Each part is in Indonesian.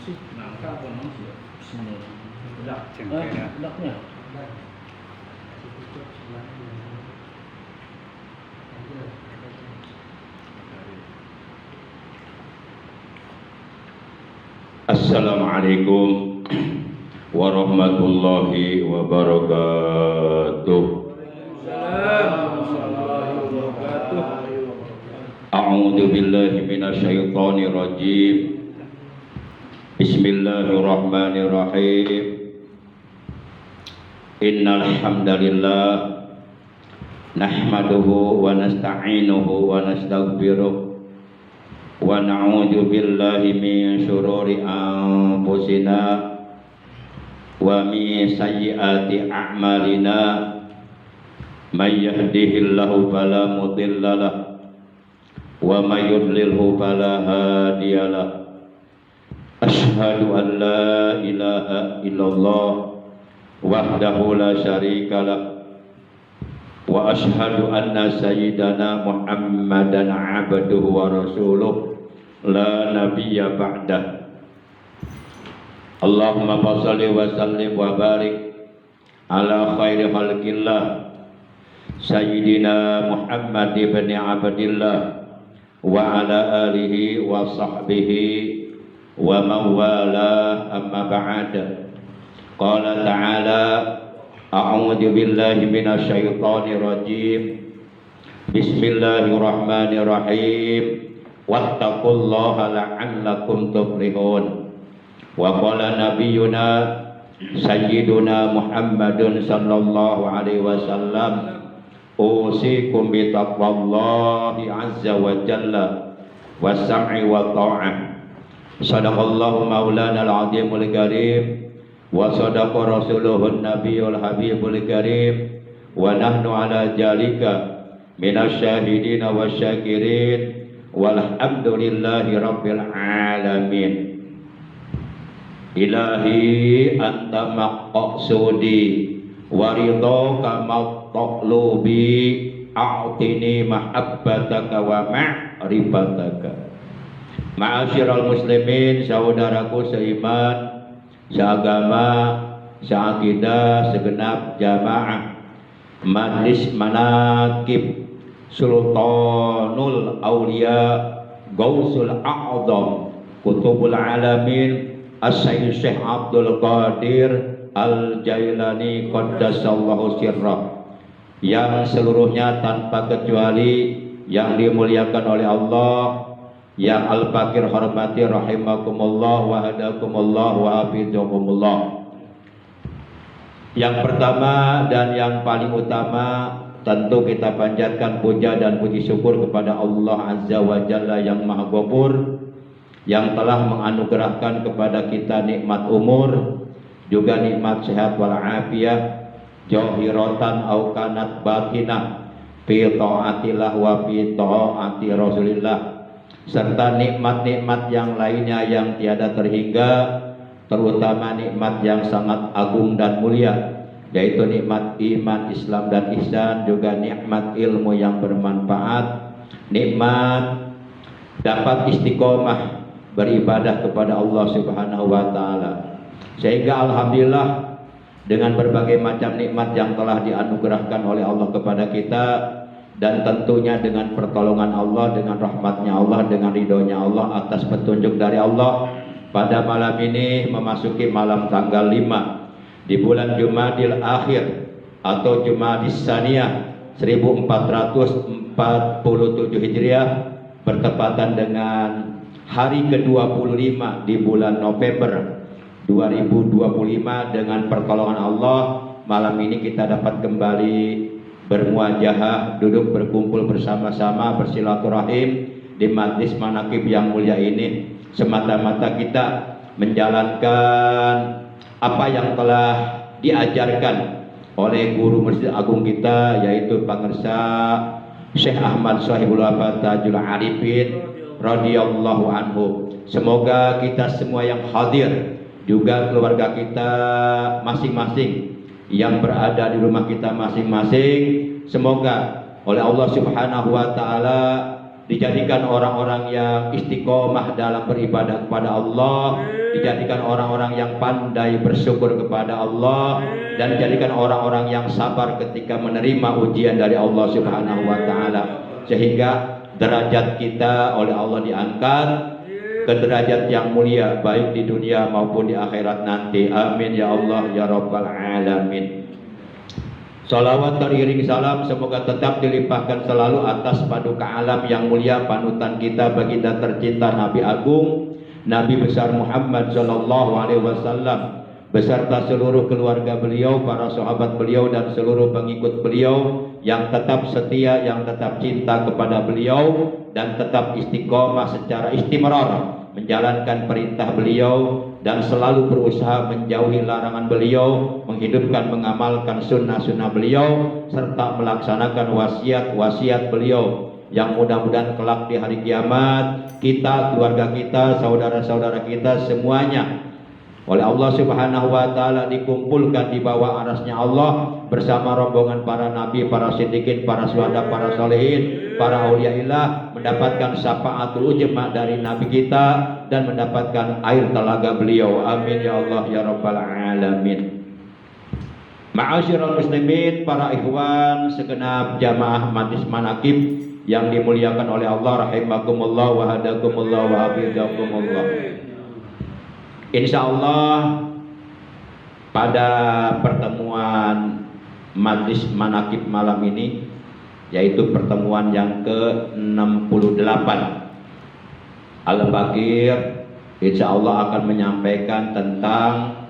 sih nangka apa nang sih? Bismillah. Udah, Cengkeh. udahnya. Assalamualaikum warahmatullahi wabarakatuh. A'udzu billahi minasyaitonir rajim. Bismillahirrahmanirrahim. Innal hamdalillah nahmaduhu wa nasta'inuhu wa nastaghfiruh wa na'udzu billahi min syururi anfusina wa min sayyiati a'malina may yahdihillahu fala mudhillalah wa may yudlilhu fala hadiyalah. Asyhadu an la ilaha illallah wahdahu la syarikalah wa asyhadu anna sayyidana Muhammadan abduhu wa rasuluh la nabiyya ba'dah. Allahumma shalli wa sallim wa barik ala khairi khalqillah sayyidina Muhammad ibn Abdillah wa ala alihi wa sahbihi wa man wala, amma ba'd. Qala ta'ala a'udzu billahi minasyaitonir rajim. Bismillahirrahmanirrahim. Wattaqullaha la'allakum tuflihun. Wa qala nabiyyuna sayyiduna Muhammadun sallallahu alaihi wasallam usikum bi taqwallahi azza wa jalla was-sam'i wa ta'ah. Sadaqallahu maulana al-azimul karim wa sadaqa rasuluhun nabiyul habibul karim wa nahnu ala jalika minasyahidina wasyakirin walhamdulillahi rabbil alamin. Ilahi anta maqsudi wa ridhaka maqlubi a'tini mahabbataka wa ma'rifataka. Ma'asyiral muslimin, saudaraku seiman, seagama, seakidah, segenap jamaah Majlis Manaqib Sultanul Aulia Gausul A'zam Kutubul Alamin As-Sayyid Syekh Abdul Qadir Al-Jailani Qaddasallahu sirrah, yang seluruhnya tanpa kecuali yang dimuliakan oleh Allah, yang al-fakir hormati rahimakumullah wa hadakumullah wa hafizakumullah. Yang pertama dan yang paling utama, tentu kita panjatkan puja dan puji syukur kepada Allah Azza wa Jalla yang Maha Ghafur, yang telah menganugerahkan kepada kita nikmat umur, juga nikmat sehat wal afiyah, jahiratan au kanat batinah fi taatillah wa fi taati Rasulillah, serta nikmat-nikmat yang lainnya yang tiada terhingga, terutama nikmat yang sangat agung dan mulia, yaitu nikmat iman, Islam dan ihsan, juga nikmat ilmu yang bermanfaat, nikmat dapat istiqomah beribadah kepada Allah Subhanahu wa taala. Sehingga alhamdulillah dengan berbagai macam nikmat yang telah dianugerahkan oleh Allah kepada kita, dan tentunya dengan pertolongan Allah, dengan rahmatnya Allah, dengan ridhonya Allah, atas petunjuk dari Allah, pada malam ini memasuki malam tanggal 5 di bulan Jumadil Akhir atau Jumadis Saniyah 1447 Hijriah, bertepatan dengan hari ke-25 di bulan November 2025. Dengan pertolongan Allah, malam ini kita dapat kembali bermuajahah, duduk berkumpul bersama-sama, bersilaturahim di Majlis Manaqib yang mulia ini, semata-mata kita menjalankan apa yang telah diajarkan oleh guru Masjid Agung kita, yaitu Pangersa Syekh Ahmad Shahibul Wafat Tajul Arifin radhiyallahu anhu. Semoga kita semua yang hadir, juga keluarga kita masing-masing yang berada di rumah kita masing-masing, semoga oleh Allah Subhanahu wa taala dijadikan orang-orang yang istiqomah dalam beribadah kepada Allah, dijadikan orang-orang yang pandai bersyukur kepada Allah, dan dijadikan orang-orang yang sabar ketika menerima ujian dari Allah Subhanahu wa taala, sehingga derajat kita oleh Allah diangkat ke derajat yang mulia baik di dunia maupun di akhirat nanti. Amin ya Allah ya rabbal alamin. Salawat teriring salam semoga tetap dilimpahkan selalu atas paduka alam yang mulia, panutan kita, baginda tercinta Nabi Agung, Nabi besar Muhammad sallallahu alaihi wasallam, beserta seluruh keluarga beliau, para sahabat beliau, dan seluruh pengikut beliau yang tetap setia, yang tetap cinta kepada beliau, dan tetap istiqomah secara istimrar menjalankan perintah beliau dan selalu berusaha menjauhi larangan beliau, menghidupkan, mengamalkan sunnah-sunnah beliau, serta melaksanakan wasiat-wasiat beliau, yang mudah-mudahan kelak di hari kiamat kita, keluarga kita, saudara-saudara kita semuanya oleh Allah Subhanahu wa taala dikumpulkan di bawah arasnya Allah bersama rombongan para nabi, para siddiqin, para syuhada, para solehin, para auliaillah, mendapatkan syafaatul ujma dari nabi kita dan mendapatkan air telaga beliau. Amin ya Allah ya rabbal alamin. Ma'asyiral muslimin, para ikhwan segenap jamaah majlis manaqib yang dimuliakan oleh Allah, rahimakumullah wa hadakumullah wa hafizakumullah. Insya Allah pada pertemuan majlis manaqib malam ini, yaitu pertemuan yang ke-68, Al-Baqir insya Allah akan menyampaikan tentang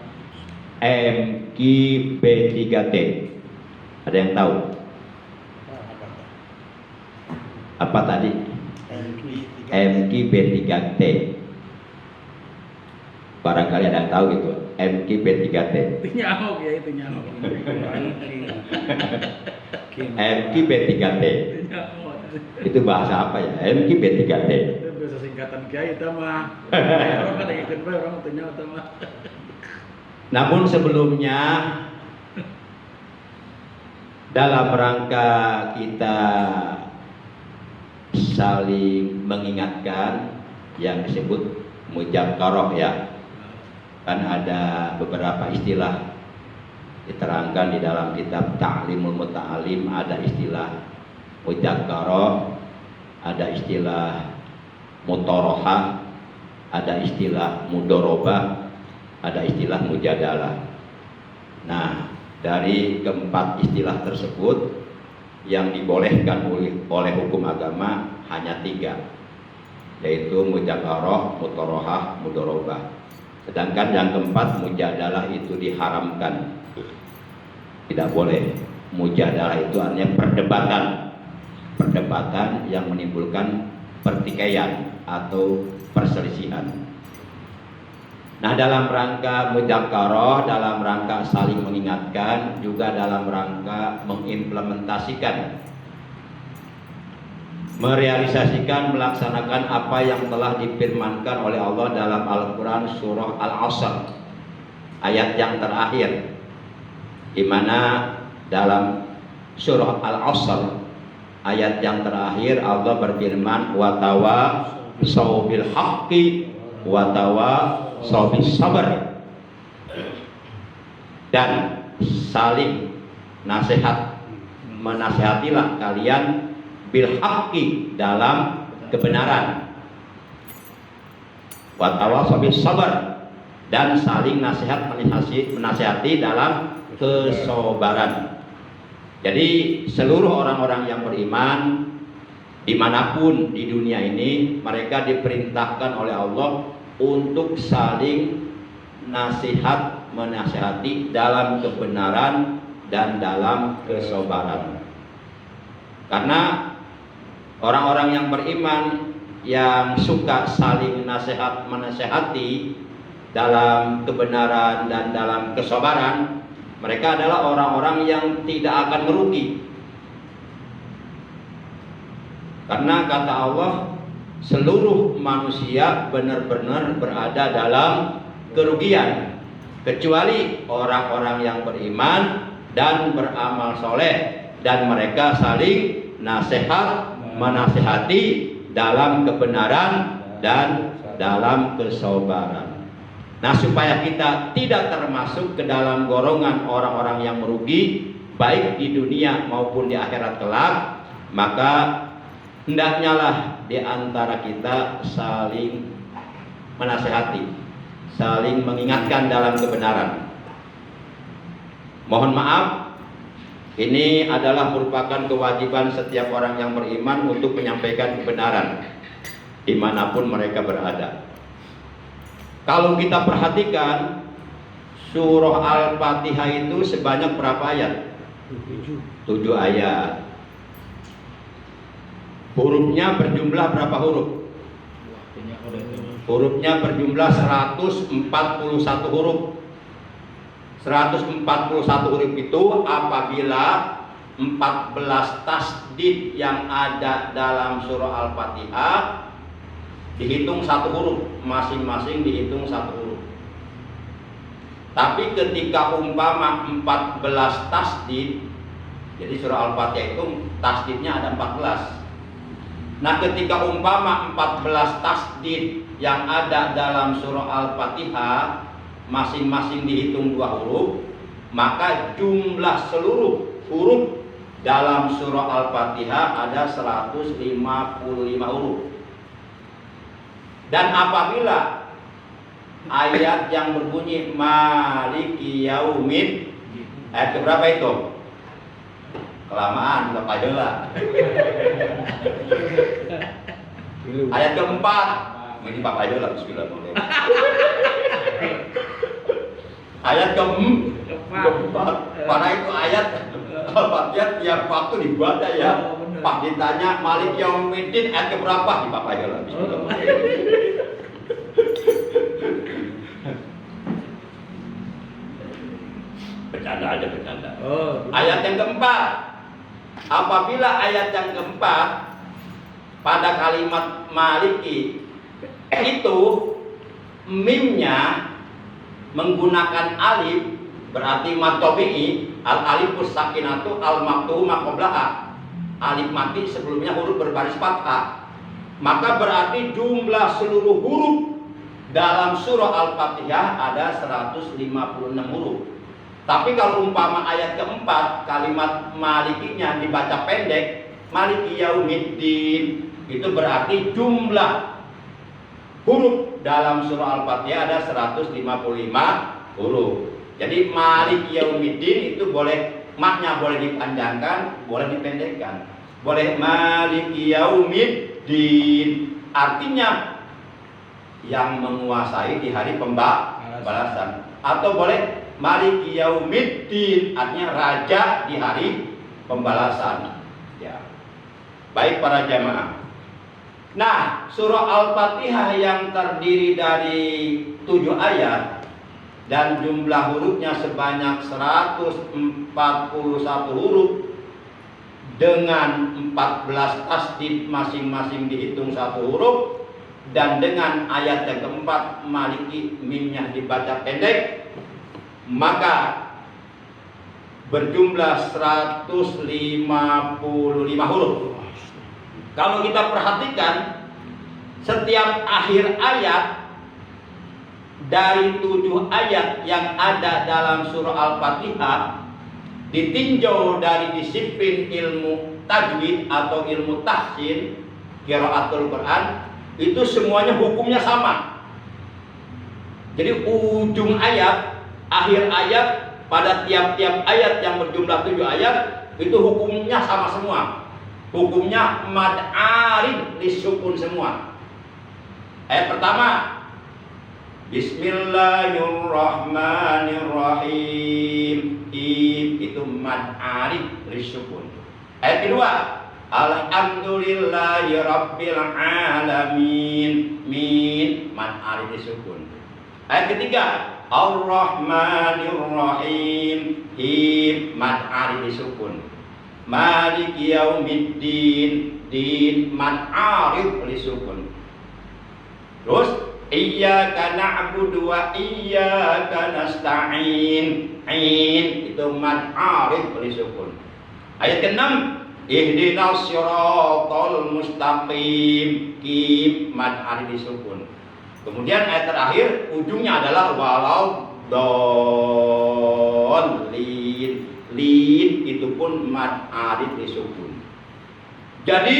MKB3T. Ada yang tahu? Apa tadi? MKB3T. Barangkali ada yang tahu gitu, MKB3T. Itu nyamuk ya, itu nyamuk. MKB3T. Itu bahasa apa ya? MKB3T. Itu bahasa singkatan kiai itu mah. Orang ada ikut orang tanya itu mah. Namun sebelumnya dalam rangka kita saling mengingatkan yang disebut mudzakarah ya. Kan ada beberapa istilah diterangkan di dalam kitab Ta'limul Muta'alim, ada istilah mudzakarah, ada istilah mutorohah, ada istilah mudorobah, ada istilah mujadalah. Nah, dari keempat istilah tersebut yang dibolehkan oleh hukum agama hanya 3, yaitu mudzakarah, mutorohah, mudorobah. Sedangkan yang keempat, mujadalah, itu diharamkan, tidak boleh. Mujadalah itu artinya perdebatan yang menimbulkan pertikaian atau perselisihan. Nah, dalam rangka mudzakarah, dalam rangka saling mengingatkan, juga dalam rangka mengimplementasikan, merealisasikan, melaksanakan apa yang telah difirmankan oleh Allah dalam Al-Quran surah Al-Asr, ayat yang terakhir, di mana dalam surah Al-Asr ayat yang terakhir Allah berfirman, wa tawassaw bil haqqi wa tawassaw bis sabr, dan saling nasihat, menasihatilah kalian bil haqqi, dalam kebenaran, wa tawassaw bis sabr, dan saling menasihati dalam kesabaran. Jadi seluruh orang-orang yang beriman dimanapun di dunia ini, mereka diperintahkan oleh Allah untuk saling nasihat menasihati dalam kebenaran dan dalam kesabaran. Karena orang-orang yang beriman yang suka saling nasihat menasihati dalam kebenaran dan dalam kesabaran, mereka adalah orang-orang yang tidak akan merugi. Karena kata Allah, seluruh manusia benar-benar berada dalam kerugian, kecuali orang-orang yang beriman dan beramal soleh, dan mereka saling nasihat menasihati dalam kebenaran dan dalam kesabaran. Nah, supaya kita tidak termasuk ke dalam golongan orang-orang yang merugi baik di dunia maupun di akhirat kelak, maka hendaknya lah di antara kita saling menasehati, saling mengingatkan dalam kebenaran. Mohon maaf, ini adalah merupakan kewajiban setiap orang yang beriman untuk menyampaikan kebenaran dimanapun mereka berada. Kalau kita perhatikan surah Al-Fatihah itu sebanyak berapa ayat? 7 ayat. Hurufnya berjumlah berapa huruf? Hurufnya berjumlah 141 huruf. 141 huruf itu apabila 14 tasdid yang ada dalam surah Al-Fatihah dihitung 1 huruf, masing-masing dihitung 1 huruf. Tapi ketika umpama 14 tasdid, jadi surah Al-Fatihah itu tasdidnya ada 14. Nah, ketika umpama 14 tasdid yang ada dalam surah Al-Fatihah masing-masing dihitung 2 huruf, maka jumlah seluruh huruf dalam surah Al-Fatihah ada 155 huruf. Dan apabila ayat yang berbunyi Maliki Yaumid, ayat keberapa itu? Kelamaan, Bapak Jola. Ayat keempat, ini Bapak Jola, bismillahirrahmanirrahim. Ayat keempat, karena itu ayat Al-Fatihah tiap waktu dibaca ya. Pak ditanya Malik Yaumiddin ayat keberapa? Di Bapak Jola, bismillahirrahmanirrahim. Bercanda aja, bercanda. Ayat yang keempat, apabila ayat yang keempat pada kalimat Maliki itu mimnya menggunakan alif, berarti mad tabi'i, al alifus sakinatu al maktuhu ma qablaha. Alif mati sebelumnya huruf berbaris fathah. Maka berarti jumlah seluruh huruf dalam surah Al-Fatihah ada 156 huruf. Tapi kalau umpama ayat keempat kalimat malikinya dibaca pendek, Maliki Yaumiddin, itu berarti jumlah huruf dalam surah Al-Fatihah ada 155 huruf. Jadi Maliki Yaumiddin itu boleh maknya boleh dipanjangkan, boleh dipendekkan. Boleh Maliki Yaumiddin, artinya yang menguasai di hari pembalasan. Atau boleh Maliki Yaumiddin, artinya raja di hari pembalasan. Ya. Baik para jamaah. Nah, surah Al-Fatihah yang terdiri dari 7 ayat dan jumlah hurufnya sebanyak 141 huruf dengan 14 tasdid masing-masing dihitung 1 huruf, dan dengan ayat yang keempat Maliki mimnya dibaca pendek, maka berjumlah 155 huruf. Kalau kita perhatikan setiap akhir ayat dari 7 ayat yang ada dalam surah Al-Fatihah ditinjau dari disiplin ilmu tajwid atau ilmu tahsin qiraatul Quran, itu semuanya hukumnya sama. Jadi ujung ayat, akhir ayat pada tiap-tiap ayat yang berjumlah 7 ayat itu hukumnya sama semua. Hukumnya mad arid disukun semua. Ayat pertama Bismillahirrahmanirrahim, itu mad arid disukun. Ayat kedua Alhamdulillahirabbil alamin, min mad arid disukun. Ayat ketiga Ar-Rahmanir-Rahim, mad arid disukun. Maliki Yaumiddin, din mad arid disukun. Terus Iyyaka na'budu wa iyyaka nasta'in, itu mad arid disukun. Ayat ke-6 Ihdinas siratal mustaqim. Kim mad arid disukun. Kemudian ayat terakhir ujungnya adalah walau dolin. Lin itu pun mad arid disukun. Jadi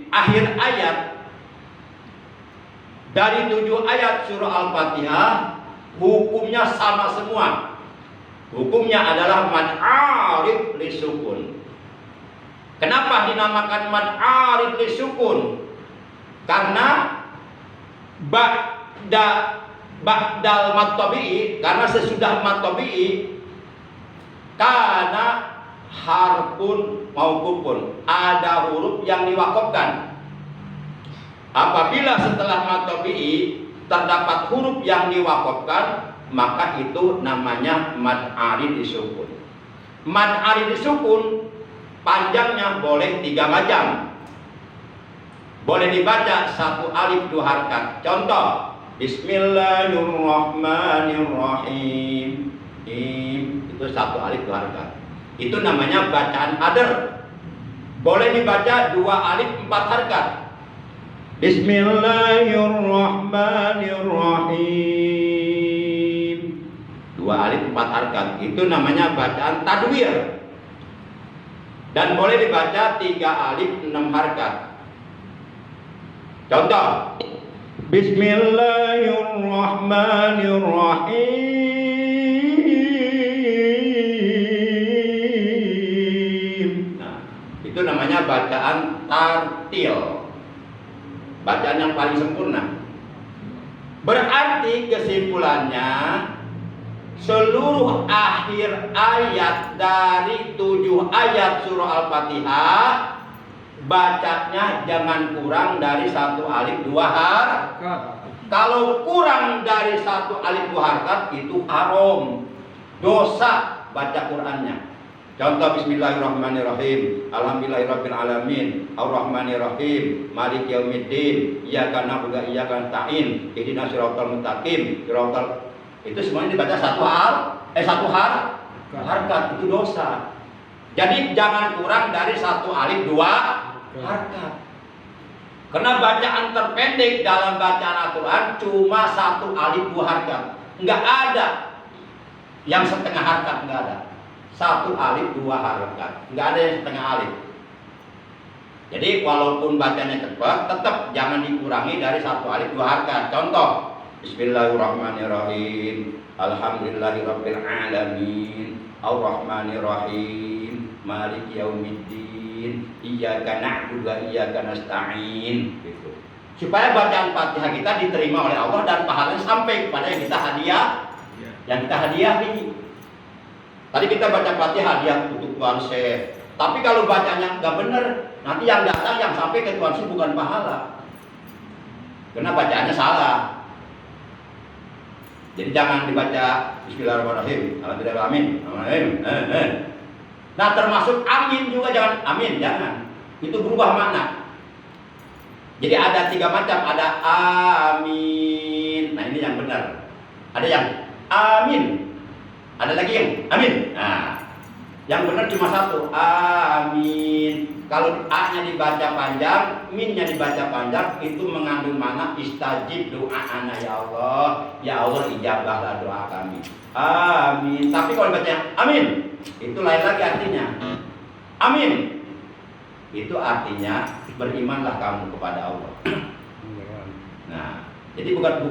akhir ayat dari 7 ayat surah Al-Fatihah hukumnya sama semua. Hukumnya adalah mad arid disukun. Kenapa dinamakan mad arid disukun? Karena ba'dal mad tabi'i, karena sesudah mad tabi'i karena harfun mauqufun, ada huruf yang diwakafkan. Apabila setelah mad tabi'i terdapat huruf yang diwakafkan, maka itu namanya mad arid disukun. Mad arid disukun panjangnya boleh 3 macam. Boleh dibaca 1 alif 2 harakat. Contoh, Bismillahirrahmanirrahim. Itu 1 alif 2 harakat. Itu namanya bacaan adr. Boleh dibaca 2 alif 4 harakat. Bismillahirrahmanirrahim. 2 alif 4 harakat. Itu namanya bacaan tadwir. Dan boleh dibaca 3 alif 6 harakat. Contoh, Bismillahirrahmanirrahim. Nah, itu namanya bacaan tartil. Bacaan yang paling sempurna. Berarti kesimpulannya seluruh akhir ayat dari 7 ayat surah Al-Fatihah bacanya jangan kurang dari 1 alif 2 harakat. Kalau kurang dari 1 alif 2 harakat itu haram, dosa baca Qur'annya. Contoh, Bismillahirrahmanirrahim. Alhamdulillahirabbil alamin. Arrahmanirrahim. Maliki yaumiddin. Iyyaka na'budu wa iyyaka nasta'in. Ihdinas siratal mustaqim. Itu semuanya dibaca 1 harakat. Itu dosa. Jadi jangan kurang dari 1 alif 2 harakat. Karena bacaan terpendek dalam bacaan Al-Quran cuma 1 alif 2 harakat. Enggak ada yang setengah harakat, enggak ada. 1 alif 2 harakat, enggak ada yang setengah alif. Jadi walaupun bacanya cepat, tetap jangan dikurangi dari 1 alif 2 harakat. Contoh, Bismillahirrahmanirrahim. Alhamdulillahirabbil alamin. Arrahmanirrahim. Maliki yaumiddin. Iyyaka na'budu wa iyyaka nasta'in. Gitu. Supaya bacaan Fatihah kita diterima oleh Allah dan pahalanya sampai kepada yang kita hadiahi. Tadi kita baca Fatihah hadiah untuk Tuan Syekh. Tapi kalau bacanya nggak benar, nanti yang datang yang sampai ke Tuan Syekh bukan pahala. Karena bacaannya salah. Jadi jangan dibaca Bismillahirrahmanirrahim. Alhamdulillahirrahmanirrahim. Nah, termasuk amin juga jangan. Amin jangan. Itu berubah makna. Jadi ada 3 macam. Ada amin. Nah, ini yang benar. Ada yang amin. Ada lagi yang amin. Nah, yang benar cuma 1. Amin. Kalau A-nya dibaca panjang, min-nya dibaca panjang, itu mengandung makna istajib doa-ana ya Allah. Ya Allah, ijabahlah doa kami. Amin. Tapi kalau dibaca amin, itu lain lagi artinya. Amin. Itu artinya berimanlah kamu kepada Allah. Nah, jadi bukan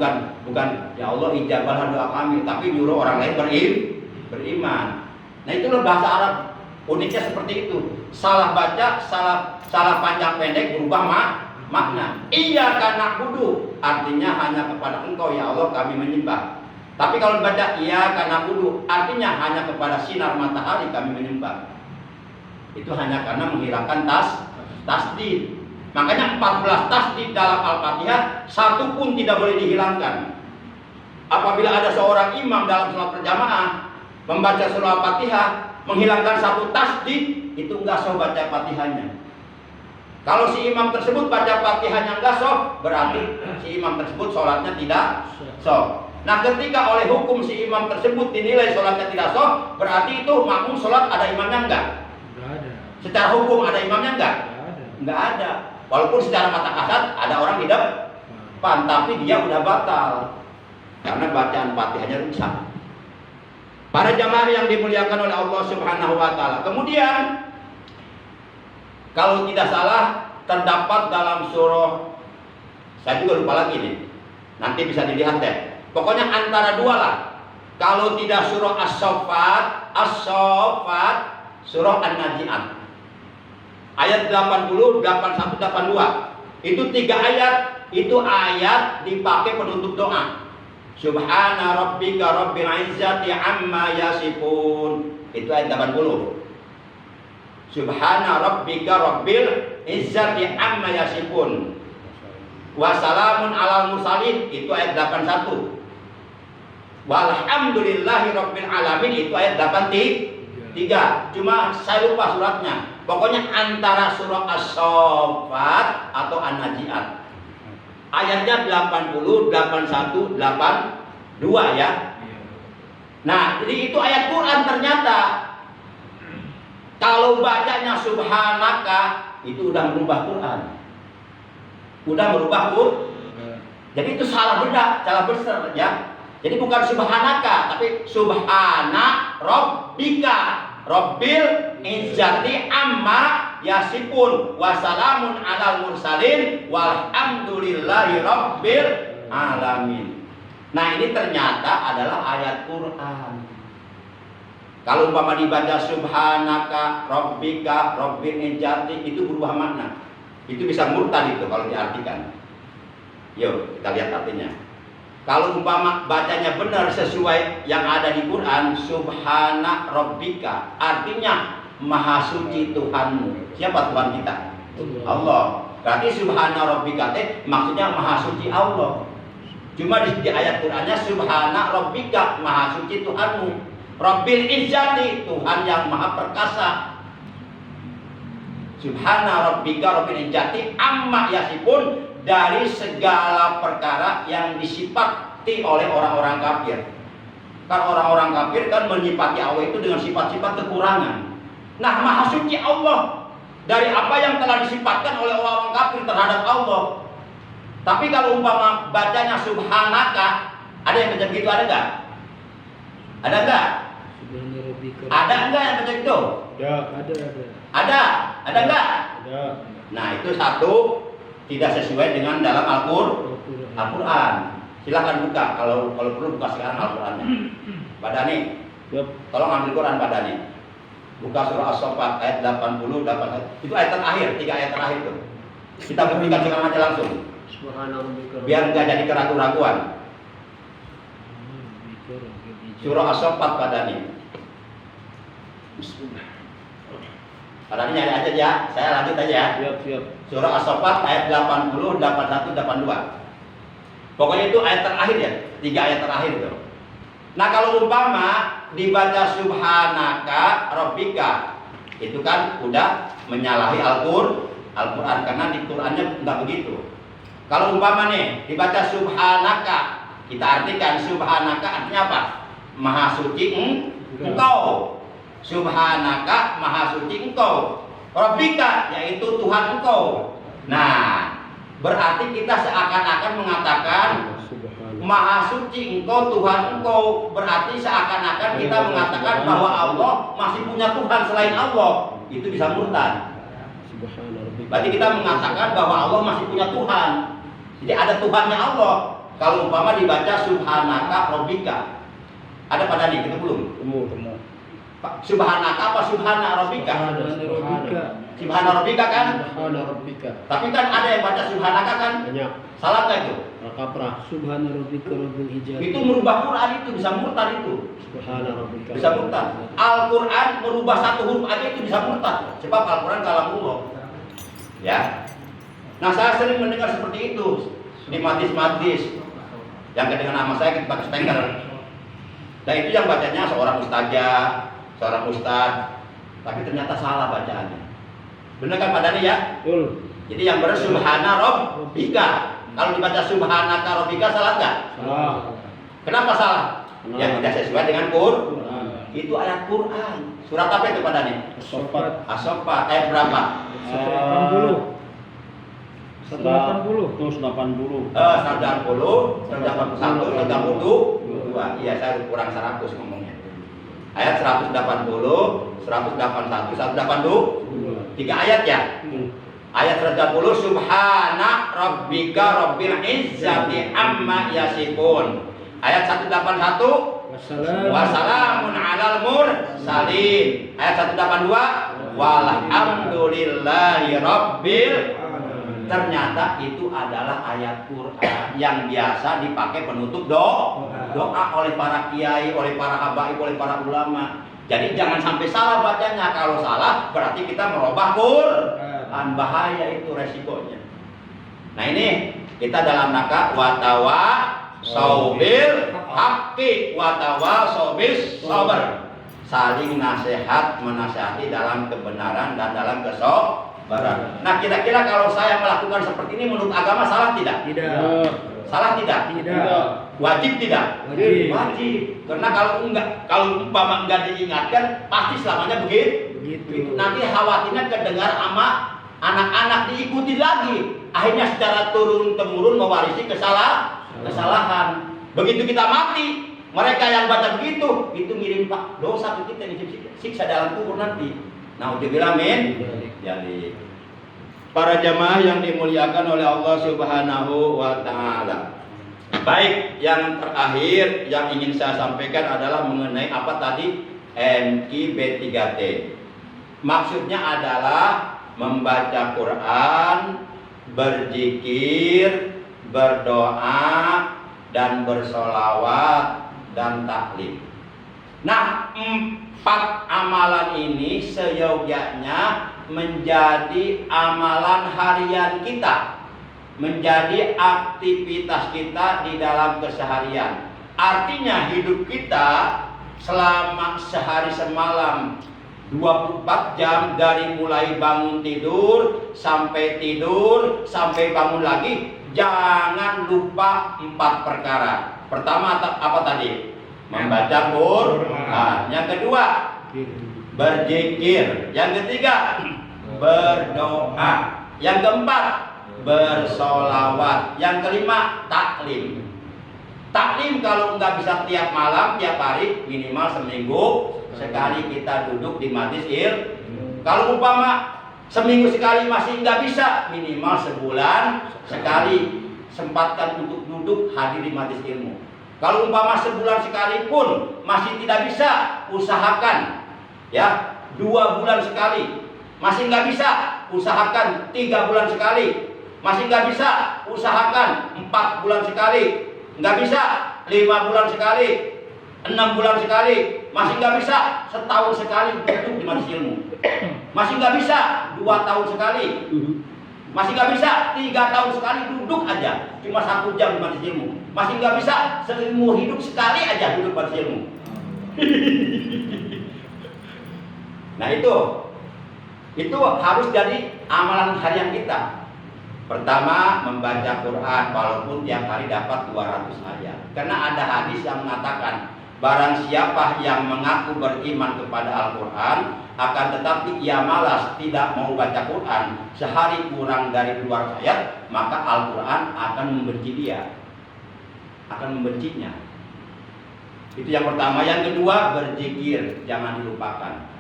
ya Allah ijabahlah doa kami, tapi nyuruh orang lain beriman. Nah, itulah bahasa Arab uniknya seperti itu. Salah baca, salah panjang pendek berubah makna. Iyyaka na'budu artinya hanya kepada Engkau ya Allah kami menyembah. Tapi kalau dibaca iyyaka na'budu artinya hanya kepada sinar matahari kami menyembah. Itu hanya karena menghilangkan tasdid. Makanya 14 tasdid dalam Al-Fatihah 1 pun tidak boleh dihilangkan. Apabila ada seorang imam dalam salat berjamaah membaca surah Al-Fatihah menghilangkan 1 tasdid, itu enggak sah baca Fatihahnya. Kalau si imam tersebut baca Fatihahnya enggak sah, berarti si imam tersebut sholatnya tidak sah. Nah, ketika oleh hukum si imam tersebut dinilai sholatnya tidak sah, berarti itu makmum sholat ada imamnya enggak? Enggak ada. Secara hukum ada imamnya enggak? ada. Enggak ada. Walaupun secara mata kasat ada orang di depan, tapi dia udah batal karena bacaan Fatihahnya rusak. Para jamaah yang dimuliakan oleh Allah Subhanahu wa taala. Kemudian kalau tidak salah terdapat dalam surah, saya juga lupa lagi nih. Nanti bisa dilihat deh. Pokoknya antara dua lah. Kalau tidak surah As-Saffat, surah An-Nazi'at. Ayat 80, 81, 82. Itu 3 ayat, itu ayat dipakai penutup doa. Subhana rabbika rabbil izzati amma yasifun. Itu ayat 80. Subhana rabbika rabbil izzati amma yasifun. Wa salamun alal mursalin, itu ayat 81. Walhamdulillahi rabbil alamin, itu ayat 83. Cuma saya lupa suratnya. Pokoknya antara surah As-Saffat atau An-Nazi'at. Ayatnya 80, 81, 82 ya. Nah, jadi itu ayat Quran ternyata. Kalau bacanya subhanaka, itu udah merubah Quran. Udah merubah Quran. Jadi itu salah besar ya. Jadi bukan subhanaka, tapi subhana rabbika rabbil izzati amma yasifun wa salamun alal mursalin walhamdulillahi rabbil alamin. Nah, ini ternyata adalah ayat Quran. Kalau umpama dibaca subhanaka rabbika rabbil izzati, itu berubah makna. Itu bisa murtad itu kalau diartikan. Yuk kita lihat artinya. Kalau umpama bacanya benar sesuai yang ada di Quran, subhana rabbika, artinya maha suci Tuhanmu. Siapa Tuhan kita? Allah. Berarti subhana rabbika maksudnya maha suci Allah. Cuma di ayat Qurannya subhana rabbika, maha suci Tuhanmu. Rabbil izzati, Tuhan yang maha perkasa. Subhana rabbika rabbil izzati amma yasifun, dari segala perkara yang disifati oleh orang-orang kafir. Kan orang-orang kafir kan menyifati Allah itu dengan sifat-sifat kekurangan. Nah, maha suci Allah dari apa yang telah disifatkan oleh orang-orang kafir terhadap Allah. Tapi kalau umpama bacanya subhanaka, ada yang baca begitu, ada enggak? Ada enggak? Ada enggak yang baca itu? Ada. Ada enggak? Ada. Nah, itu satu, tidak sesuai dengan dalam Al-Quran. Silakan buka, kalau perlu buka sekarang Al-Qurannya. Pak Dani, tolong ambil Quran Pak Dani. Buka surah As-Saffat ayat 80, 81. Itu ayat terakhir, 3 ayat terakhir itu. Kita buktikan sekarang aja langsung. Biar nggak jadi keraguan-raguan. Surah As-Saffat Pak Dani. Bismillah. Pak Dani nyari aja ya, saya lanjut aja ya. Siap. Surah As-Saffat ayat 80, 81, 82. Pokoknya itu ayat terakhir ya, 3 ayat terakhir itu. Nah, kalau umpama dibaca subhanaka rabbika, itu kan udah menyalahi Al-Quran, karena di Qurannya enggak begitu. Kalau umpama nih dibaca subhanaka, kita artikan subhanaka artinya apa? Maha suci engkau. Subhanaka, maha suci engkau. Rabbika, yaitu Tuhan engkau. Nah, berarti kita seakan-akan mengatakan maha suci engkau, Tuhan engkau. Berarti seakan-akan kita mengatakan bahwa Allah masih punya Tuhan selain Allah. Itu bisa murtad. Berarti kita mengatakan bahwa Allah masih punya Tuhan. Jadi ada Tuhannya Allah. Kalau umpama dibaca subhanaka rabbika. Ada pada nih, kita belum? Subhanaka apa subhana rabbika? Subhana rabbika kan? Tapi kan ada yang baca subhanaka kan? Banyak. Salah nggak itu? Rakaprah. Subhana rabbika rabbil izzati. Itu merubah Quran, itu bisa murtad itu. Subhana rabbika. Bisa murtad. Al-Quran merubah satu huruf aja itu bisa murtad. Sebab Al-Quran kalamullah. Ya. Nah, saya sering mendengar seperti itu di majlis-majlis yang kedengaran nama saya kita speaker. Dan itu yang bacanya seorang ustazah, seorang ustad, tapi ternyata salah bacaannya. Benar kan Pak Dani ya? Betul. Jadi yang benar subhana rabbika. Kalau dibaca subhanaka rabbika salah enggak? Salah. Kenapa salah? yang tidak sesuai dengan Quran. Itu ayat Quran. Surat apa itu padanya? As-Saffat ayat berapa? 180. 180. 180, 181, 182. Iya, saya kurang 100 ngomongnya. Ayat 180, 181, 182. 3 ayat ya? Ayat 180, Subhana rabbika rabbil izzati amma yasifun. Ayat 181, wassalamun alal mursalin. Ayat 182, walhamdulillahi rabbil. Ternyata itu adalah ayat Quran yang biasa dipakai penutup doa oleh para kiai, oleh para habaib, oleh para ulama. Jadi jangan sampai salah bacanya. Kalau salah berarti kita merubah Quran. Bahaya itu resikonya. Nah ini kita dalam rangka watawa saubil haqqi watawa saubis sabar. Saling nasihat menasihati dalam kebenaran dan dalam kesabaran. Nah kira-kira kalau saya melakukan seperti ini menurut agama salah tidak? Tidak. Salah tidak? Tidak. Wajib tidak? Wajib. Wajib. Karena kalau umpama enggak diingatkan pasti selamanya begitu. Begitu. Nanti khawatirnya kedengar sama anak-anak diikuti lagi. Akhirnya secara turun temurun mewarisi kesalahan. Begitu kita mati, mereka yang baca begitu, itu ngirim pak dosa ke kita, siksa dalam kubur nanti. Nauzubillah min. Jadi para jamaah yang dimuliakan oleh Allah Subhanahu wa taala. Baik, yang terakhir yang ingin saya sampaikan adalah mengenai apa tadi MIB3T. Maksudnya adalah membaca Quran, berzikir, berdoa, dan bersolawat dan taklim. Nah, 4 amalan ini seyogyanya menjadi amalan harian kita, menjadi aktivitas kita di dalam keseharian. Artinya hidup kita selama sehari semalam 24 jam dari mulai bangun tidur sampai bangun lagi, jangan lupa 4 perkara. Pertama apa tadi? Membaca Quran. Yang kedua, berzikir. Yang ketiga, berdoa. Yang keempat, bersolawat. Yang kelima, taklim. Taklim kalau nggak bisa tiap malam, tiap hari, minimal seminggu sekali kita duduk di majlis ilmu. Kalau umpama seminggu sekali masih nggak bisa, minimal sebulan sekali sempatkan untuk duduk hadir di majlis ilmu. Kalau umpama sebulan sekali pun masih tidak bisa, usahakan ya 2 bulan sekali. Masih nggak bisa, usahakan 3 bulan sekali. Masih nggak bisa, usahakan 4 bulan sekali. Nggak bisa 5 bulan sekali, 6 bulan sekali. Masih nggak bisa, setahun sekali duduk di majlis ilmu. Masih nggak bisa 2 tahun sekali. Masih nggak bisa 3 tahun sekali duduk aja, cuma 1 jam di majlis ilmu. Masih nggak bisa seumur hidup sekali aja duduk majlis ilmu. Nah itu harus jadi amalan harian kita. Pertama, membaca Quran walaupun tiap hari dapat 200 ayat. Karena ada hadis yang mengatakan, barang siapa yang mengaku beriman kepada Al-Quran, akan tetapi ia malas tidak mau baca Quran, sehari kurang dari 200 ayat, maka Al-Quran akan membenci dia, akan membencinya. Itu yang pertama. Yang kedua, berzikir, jangan dilupakan.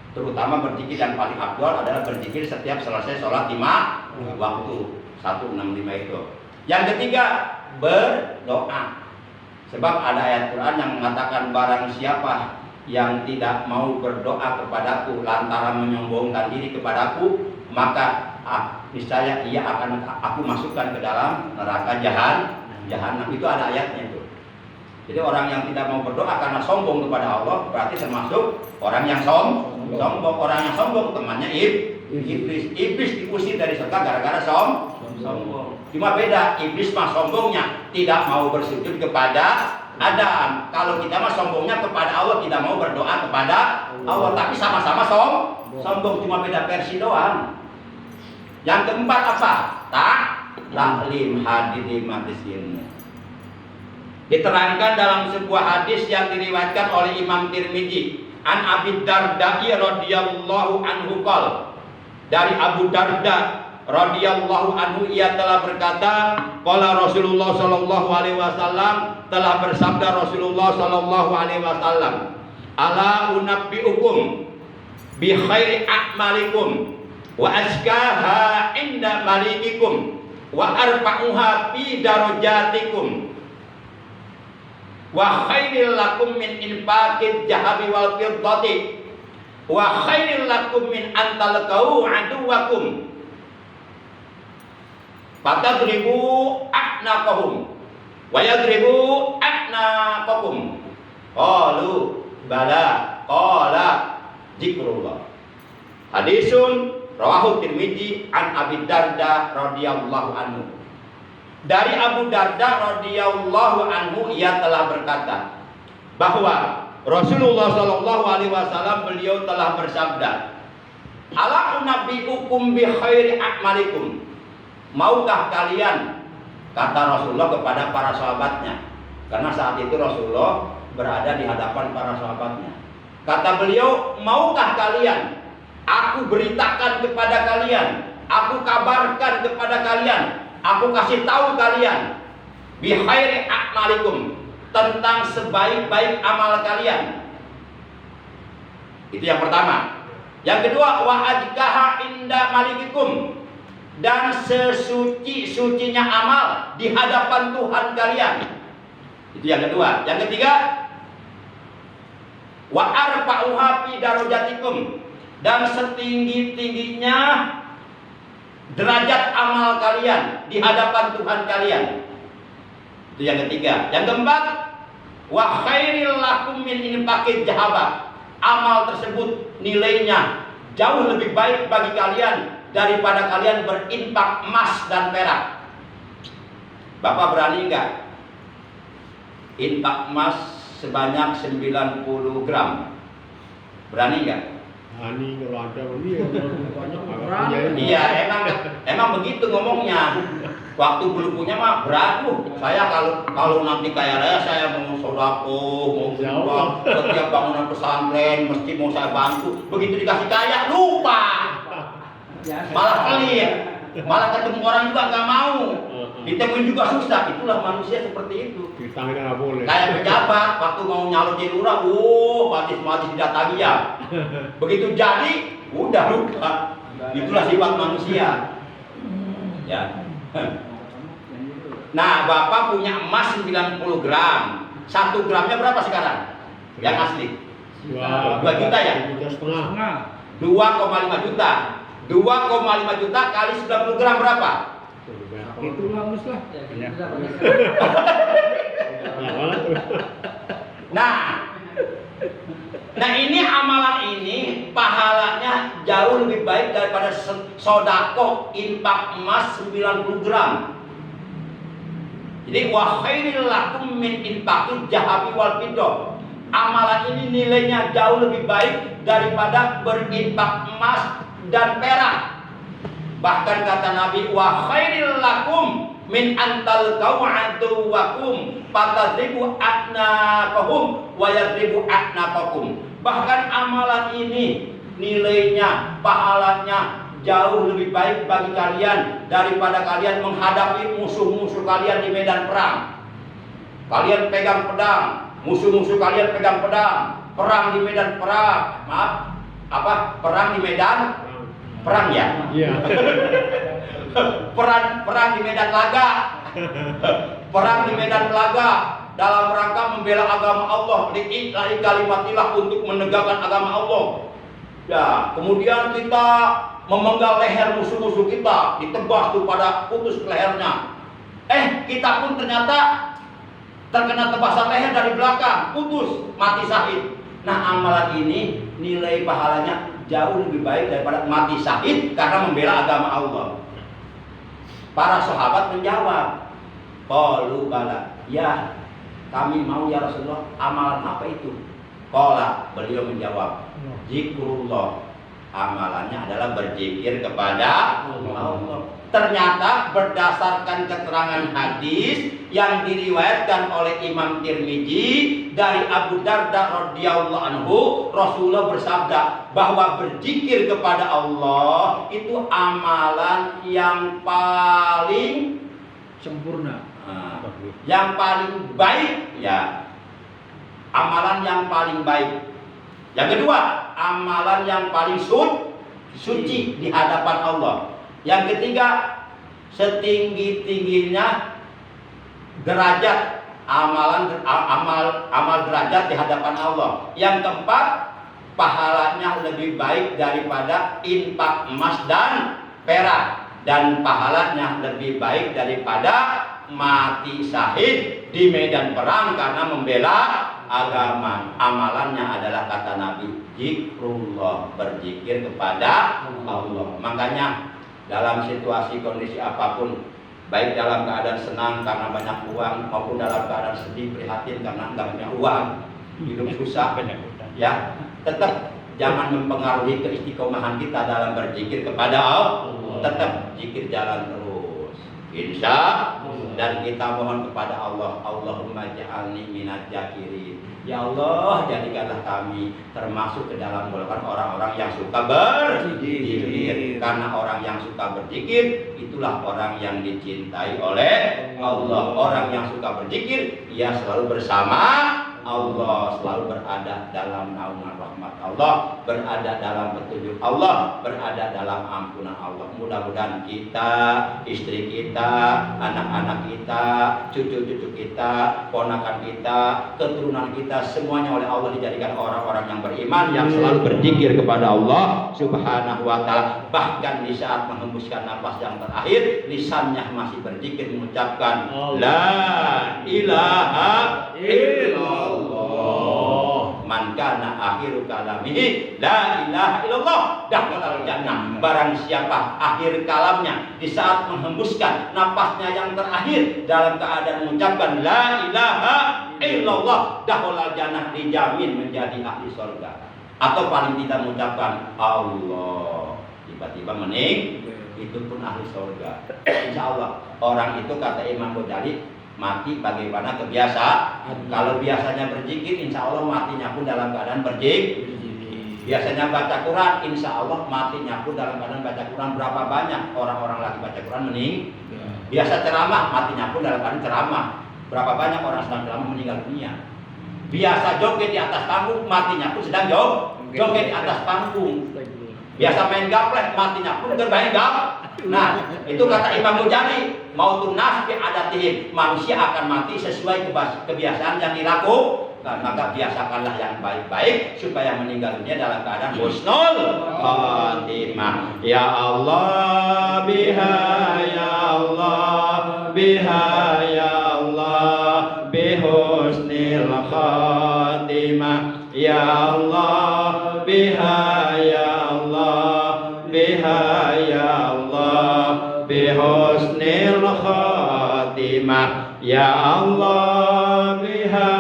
Terutama berzikir yang paling afdal adalah berzikir setiap selesai sholat 5 waktu 165 itu. Yang ketiga, berdoa. Sebab ada ayat Quran yang mengatakan barang siapa yang tidak mau berdoa kepadaku lantaran menyombongkan diri kepadaku, maka niscaya ia akan aku masukkan ke dalam neraka jahanam. Itu ada ayatnya itu. Jadi orang yang tidak mau berdoa karena sombong kepada Allah berarti termasuk orang yang sombong. Orang yang sombong temannya iblis. Iblis diusir dari surga gara-gara sombong. Cuma beda, iblis mah sombongnya tidak mau bersujud kepada Adam. Kalau kita mah sombongnya kepada Allah, tidak mau berdoa kepada Allah, tapi sama-sama sombong, cuma beda versi doang. Yang keempat apa? Taklim, hadir di majlis ilmu. Diterangkan dalam sebuah hadis yang diriwayatkan oleh Imam Tirmidzi an Abi Darda radhiyallahu anhu qala, dari Abu Darda radhiyallahu anhu ia telah berkata, qala Rasulullah sallallahu alaihi wasallam, telah bersabda Rasulullah sallallahu alaihi wasallam, ala unabbiukum bi khairi a'malikum wa azkaha inda malikikum wa arfa'uha fi darajatikum wa khairil lakum min infaqid jahabi wal fiddati wa khairil lakum min antalqau aduwakum fatadribu a'naqahum wa yadribu a'naqakum. Qalu bala qala zikrullah. Hadisun rawahu Tirmidzi an Abi Darda radhiyallahu anhu. Dari Abu Darda radhiyallahu anhu ia telah berkata bahwa Rasulullah sallallahu alaihi wasallam beliau telah bersabda, ala unabbiukum bi khairi a'malikum. Maukah kalian, kata Rasulullah kepada para sahabatnya, karena saat itu Rasulullah berada di hadapan para sahabatnya. Kata beliau, maukah kalian aku beritakan kepada kalian, aku kabarkan kepada kalian, aku kasih tahu kalian bi khairi a'malikum, tentang sebaik-baik amal kalian. Itu yang pertama. Yang kedua, wa ajkaha inda malikikum, dan sesuci-sucinya amal di hadapan Tuhan kalian. Itu yang kedua. Yang ketiga, wa arfa'uha fi darajatikum, dan setinggi-tingginya derajat amal kalian di hadapan Tuhan kalian. Itu yang ketiga. Yang keempat, wa khairil lakum min infaqid jahaba, amal tersebut nilainya jauh lebih baik bagi kalian daripada kalian berinfak emas dan perak. Bapak berani enggak infak emas sebanyak 90 gram? Berani enggak? Ani kalau ada ini banyak Berani. Iya, emang begitu ngomongnya. Waktu belum punya mah beraduh. Saya kalau nanti kaya raya saya mau sodako, mau sumbang, setiap bangunan pesantren mesti mau saya bantu. Begitu dikasih kaya lupa, malah pelit, malah ketemu orang juga nggak mau, ditemuin juga susah. Itulah manusia seperti itu. kita nggak boleh. Kayak pejabat waktu mau nyalon jadi lurah, mati didatangi ya. Begitu jadi, udah lupa. Itulah sifat manusia. Ya. Nah, Bapak punya emas 90 gram. 1 gramnya berapa sekarang? Yang asli? 2 juta ya? 2,5 juta. Setengah. 2,5 juta. 2,5 juta kali 90 gram berapa? Itulah Mus lah. Nah ini amalan ini pahalanya jauh lebih baik daripada sodako infak emas 90 gram. Jadi wa khairil lakum min infaqid jahabi wal fiddah. Amalan ini nilainya jauh lebih baik daripada berinfak emas dan perak. Bahkan kata Nabi, wa khairil lakum min antal qaw'atuwakum fatadribu a'naqahum wa yadribu a'naqakum. Bahkan amalan ini nilainya, pahalanya jauh lebih baik bagi kalian daripada kalian menghadapi musuh-musuh kalian di medan perang. Kalian pegang pedang, musuh-musuh kalian pegang pedang, perang di medan perang. Perang di medan perang ya? Iya. Perang di medan laga. Perang di medan laga dalam rangka membela agama Allah, li'ilahi kalimatillah, untuk menegakkan agama Allah. Ya, kemudian kita memenggal leher musuh-musuh kita, ditebas tuh pada putus lehernya. Kita pun ternyata terkena tebasan leher dari belakang, putus, mati syahid. Nah, amalan ini nilai pahalanya jauh lebih baik daripada mati syahid karena membela agama Allah. Para sahabat menjawab, qalu bala, ya kami mau ya Rasulullah. Amalan apa itu? Qala, beliau menjawab, zikrullah. Amalannya adalah berzikir kepada Allah. Ternyata berdasarkan keterangan hadis yang diriwayatkan oleh Imam Tirmizi dari Abu Darda radhiyallahu anhu, Rasulullah bersabda bahwa berzikir kepada Allah itu amalan yang paling Sempurna. yang paling baik, ya. Amalan yang paling baik. Yang kedua, amalan yang paling suci di hadapan Allah. Yang ketiga, setinggi-tingginya derajat amal derajat di hadapan Allah. Yang keempat, pahalanya lebih baik daripada infak emas dan perak, dan pahalanya lebih baik daripada mati syahid di medan perang karena membela agama. Amalannya adalah kata Nabi, zikrullah, berzikir kepada Allah. Makanya dalam situasi kondisi apapun, baik dalam keadaan senang karena banyak uang maupun dalam keadaan sedih prihatin karena enggak punya uang, hidup susah, ya, tetap jangan mempengaruhi keistiqomahan kita dalam berzikir kepada Allah. Tetap zikir jalan terus, insya Allah. Dan kita mohon kepada Allah, Allahumma ja'alni minaz zakirin. Ya Allah, jadikanlah kami termasuk ke dalam golongan orang-orang yang suka berzikir. Karena orang yang suka berzikir itulah orang yang dicintai oleh Allah. Orang yang suka berzikir, ia selalu bersama Allah, selalu berada dalam naungan rahmat Allah, berada dalam petunjuk Allah, berada dalam ampunan Allah. Mudah-mudahan kita, istri kita, anak-anak kita, cucu-cucu kita, ponakan kita, keturunan kita, semuanya oleh Allah dijadikan orang-orang yang beriman, yang selalu berzikir kepada Allah Subhanahu wa ta'ala. Bahkan di saat menghembuskan nafas yang terakhir, lisannya masih berzikir mengucapkan La ilaha illallah. Man kana akhiru kalamihi la ilaha illallah dakhalal jannah. Barang siapa akhir kalamnya di saat menghembuskan napasnya yang terakhir dalam keadaan mengucapkan la ilaha illallah dakhalal jannah, dijamin menjadi ahli surga. Atau paling tidak mengucapkan Allah, tiba-tiba mening, itu pun ahli surga. Insya Allah. Orang itu kata Imam Ghazali mati bagaimana kebiasaan. Kalau biasanya berzikir, insya Allah matinya pun dalam keadaan berzikir. Biasanya baca Quran, insya Allah matinya pun dalam keadaan baca Quran. Berapa banyak orang-orang lagi baca Quran mening? Biasa ceramah, matinya pun dalam keadaan ceramah. Berapa banyak orang sedang ceramah meninggal dunia. Biasa joget di atas panggung, matinya pun sedang joget di atas panggung. Biasa main gaplek, matinya pun bermain gaplek. Nah, itu kata Imam Ghazali, mautun nas bi adatihim, manusia akan mati sesuai kebiasaan yang dilakukan. Maka biasakanlah yang baik-baik supaya meninggal dunia dalam keadaan husnul khatimah. Ya Allah biha, ya Allah biha, ya Allah bihusnil khatimah. Ya Allah biha, ya Allah biha, ya Allah bihusnil khatimah. Ya Allah biha,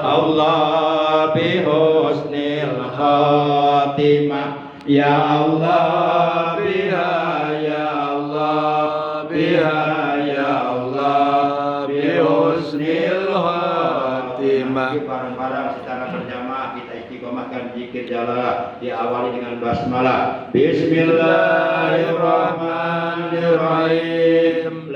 Allah bihusnil khatimah. Ya Allah biha, ya Allah biha, ya Allah bihusnil khatimah. Bareng-bareng secara berjamaah kita istiqomahkan zikir jalalah, diawali dengan basmalah. Bismillahirrahmanirrahim.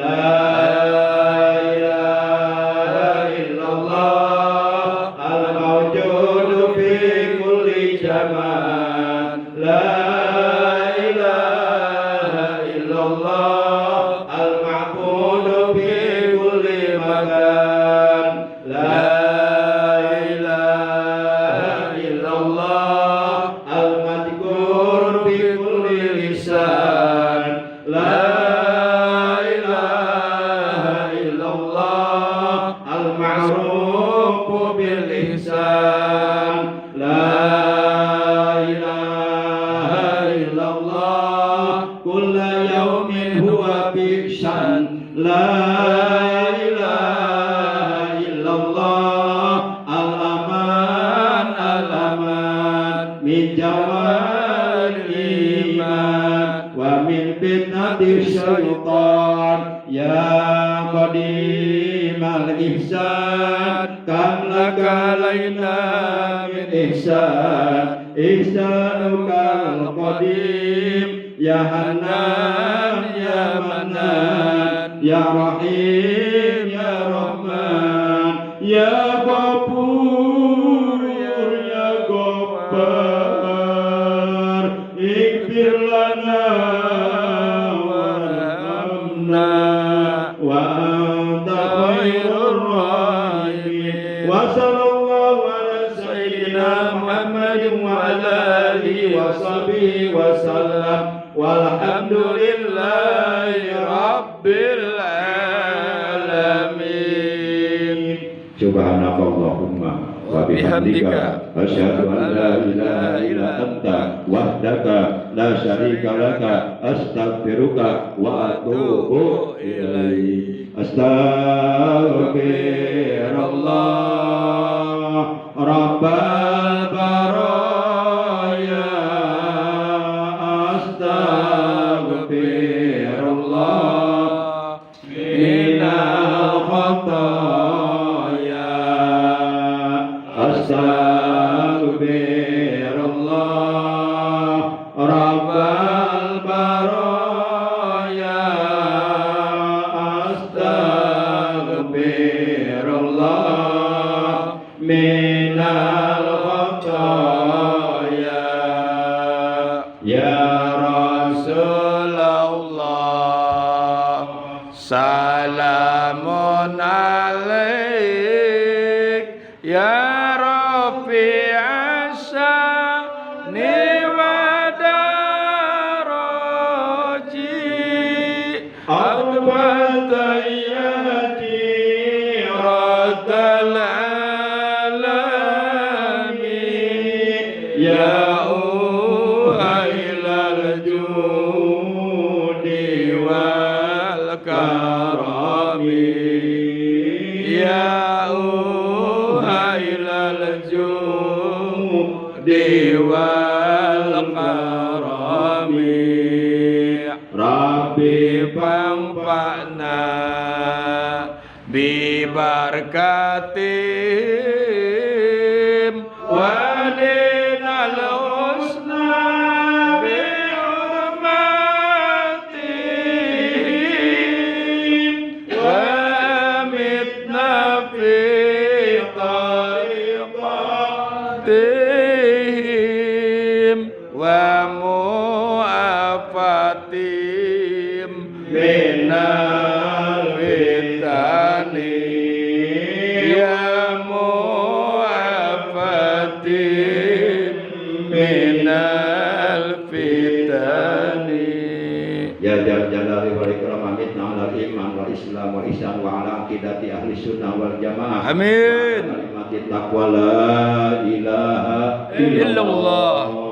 La ilaha illallah al-aman al-aman. جمال الإيمان ومن فتنة الشيطان يا قديم الإحسان كم لك علينا من إحسان إحسانك القديم يا حنان يا منان يا رحيم يا رحمن يا غفور يا غفار اغفر لنا وارحمنا وأنت خير الراحمين وصلى الله على سيدنا محمد وعلى آله وصحبه وسلم والحمد لله رب العالمين. Subhanakallahumma wa bihamdika asyhadu an la ilaha illa anta wahdaka la syarika laka astaghfiruka wa atubu ilaik. Astaghfirullah rabbal baraya astaghfirullah minal khataya astaghfirullah rabbal baraya astaghfirullah minal khataya ya Rasulullah salamun alaik ya wal karami Rabbi pangpana bi barakatim wa dinal husna bi hurmatim wa amitna fi tariqatim wa mu'afatim minal fitani ya mu'afatim minal fitani ya jalali wal ikram amitna ala iman wal islam wal ihsan wa ala aqidati ahli sunnah wal jamaah amin kalimati taqwa la ilaha illallah.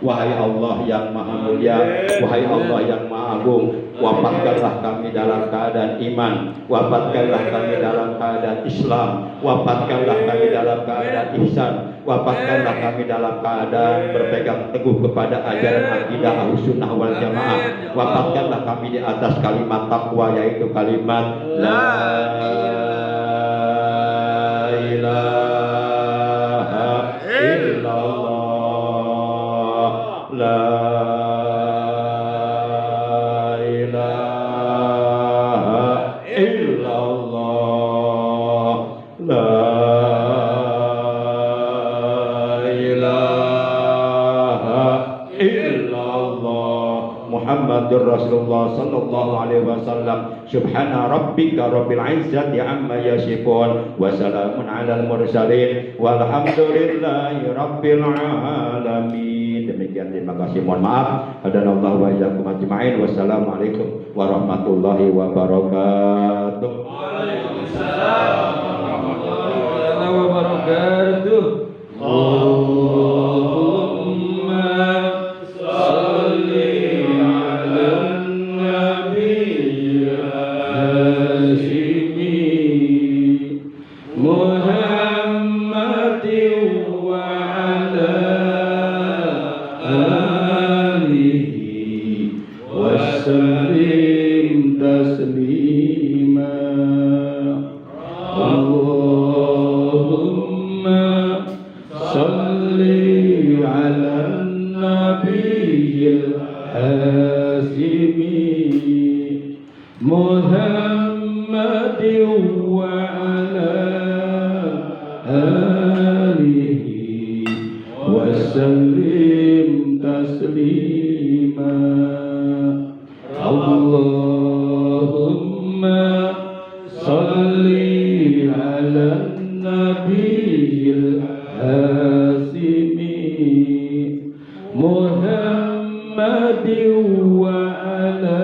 Wahai Allah yang maha mulia, wahai Allah yang maha agung, wafatkanlah kami dalam keadaan iman, wafatkanlah kami dalam keadaan Islam, wafatkanlah kami dalam keadaan ihsan, wafatkanlah kami dalam keadaan berpegang teguh kepada ajaran akidah Ahlussunnah wal Jamaah, wafatkanlah kami di atas kalimat takwa yaitu kalimat la ilaha illallah. La ilaha illallah. La ilaha illallah. Muhammadur Rasulullah sallallahu alaihi wasallam. Subhana rabbika rabbil izzati amma yasifun wa salamun alal mursalin walhamdulillahi rabbil alamin. Demikian, terima kasih, mohon maaf. Hadanallahu wa iyyakum ajma'in. Wassalamualaikum warahmatullahi wabarakatuh. Waalaikumsalam warahmatullahi wabarakatuh. Allahumma shalli ala nabi Hashimi Muhammadin wa ala تسليما اللهم صل على النبي الهاشمي محمد وعلى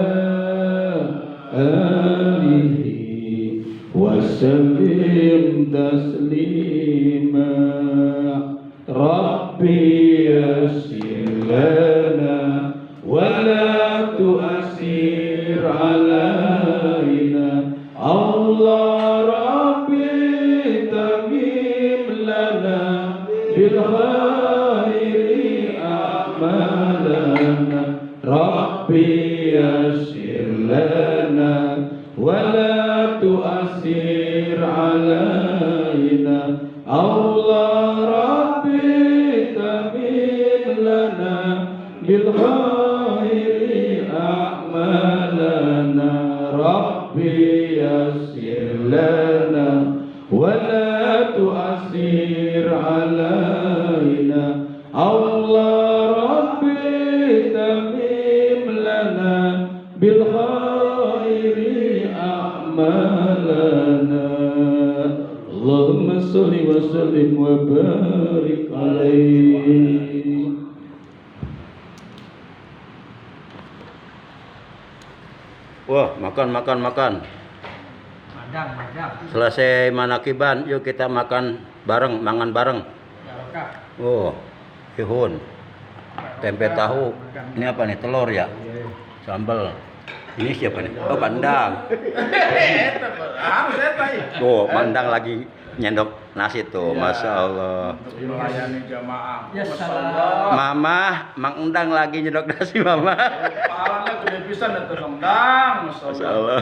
آله وسلم تسليما ربي يسر لنا ولا تؤثر علينا الله ربي تميم لنا بالخير أعمالنا ربي يسر لنا ولا تؤثر علينا الله ربي تميم لنا بالخير أعمالنا ربي يسر لنا ولا تؤثر علينا الله ربي تميم لنا بالخير أعمالنا اللهم صل وسلم وبارك عليه. Wah, makan. Madang. Selesai manakiban, yuk kita makan bareng, mangan bareng. Oh, ihun. Tempe tahu. Ini apa nih? Telur ya? Sambal. Ini siapa nih? Oh, Pandang. Tuh, Pandang lagi nyendok nasi tuh. Masya Allah. Melayani jamaah. Ya salam. Mama, Mang Endang lagi nyendok nasi, Mama. Pahalanya gede pisan itu Mang Dang. Masya Allah.